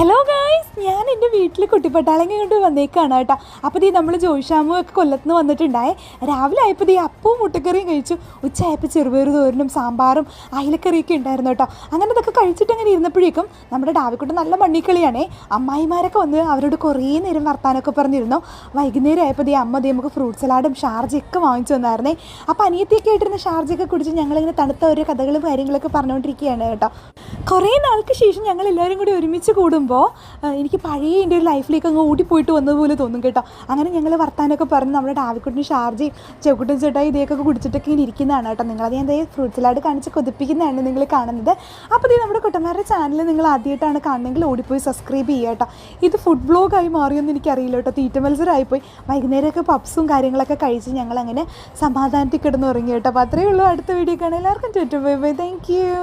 Hello guys, ഞാൻ എൻ്റെ വീട്ടിൽ കുട്ടിപ്പട്ടാളങ്ങ കൊണ്ട് വന്നേക്കാണ് കേട്ടോ. അപ്പോൾ നമ്മൾ ജോയിഷാമും ഒക്കെ കൊല്ലത്ത് നിന്ന് വന്നിട്ടുണ്ടായേ. രാവിലെ ആയപ്പോൾ അപ്പവും മുട്ടക്കറിയും കഴിച്ചു. ഉച്ചയായപ്പോൾ ചെറുപയർ തോരനും സാമ്പാറും അയിലക്കറിയൊക്കെ ഉണ്ടായിരുന്നു കേട്ടോ. അങ്ങനെ ഇതൊക്കെ കഴിച്ചിട്ട് അങ്ങനെ ഇരുന്നപ്പോഴേക്കും നമ്മുടെ ഡാവിക്കുട്ടൻ നല്ല മണ്ണിക്കളിയാണേ. അമ്മായിമാരൊക്കെ വന്ന് അവരോട് കുറേ നേരം വർത്താനമൊക്കെ പറഞ്ഞിരുന്നു. വൈകുന്നേരം ആയപ്പോൾ അമ്മ നമുക്ക് ഫ്രൂട്ട് സലാഡും ഷാർജയൊക്കെ വാങ്ങിച്ചു തന്നായിരുന്നേ. അപ്പോൾ അനിയത്തിയൊക്കെ ആയിട്ടിരുന്ന ഷാർജയൊക്കെ കുടിച്ച് ഞങ്ങളിങ്ങനെ തണുത്ത ഓരോ കഥകളും കാര്യങ്ങളൊക്കെ പറഞ്ഞുകൊണ്ടിരിക്കുകയാണ് കേട്ടോ. കുറേ നാൾക്ക് ശേഷം ഞങ്ങൾ എല്ലാവരും കൂടി ഒരുമിച്ച് കൂടുമ്പോൾ എനിക്ക് പഴയ എൻ്റെ ഒരു ലൈഫിലേക്ക് അങ്ങ് ഓടിപ്പോയിട്ട് വന്നതുപോലെ തോന്നും കേട്ടോ. അങ്ങനെ ഞങ്ങൾ വർത്താനമൊക്കെ പറഞ്ഞ് നമ്മുടെ ഡാവിക്കുട്ടിന് ഷാർജയും ചെക്കുട്ടും ചേട്ടായി ഇതൊക്കെ കുടിച്ചിട്ടൊക്കെ ഇങ്ങനെ ഇരിക്കുന്നതാണ് കേട്ടോ. നിങ്ങളത് ഞാൻ ഫ്രൂട്ട് സലാഡ് കാണിച്ച് കൊതിപ്പിക്കുന്നതാണ് നിങ്ങൾ കാണുന്നത്. അപ്പോൾ നമ്മുടെ കുട്ടന്മാരുടെ ചാനൽ നിങ്ങൾ ആദ്യമായിട്ടാണ് കാണുന്നതെങ്കിൽ ഓടിപ്പോയി സബ്സ്ക്രൈബ് ചെയ്യുക കേട്ടോ. ഇത് ഫുഡ് വ്ളോഗായി മാറിയൊന്നും എനിക്കറിയില്ല കേട്ടോ. തീറ്റ മത്സരമായിപ്പോയി. വൈകുന്നേരമൊക്കെ പപ്സും കാര്യങ്ങളൊക്കെ കഴിച്ച് ഞങ്ങളങ്ങനെ സമാധാനത്തിൽ കിടന്ന് ഉറങ്ങി കേട്ടോ. അപ്പോൾ അത്രയേ ഉള്ളൂ. അടുത്ത വീഡിയോ കാണാൻ എല്ലാവർക്കും ബൈ ബൈ. Thank you.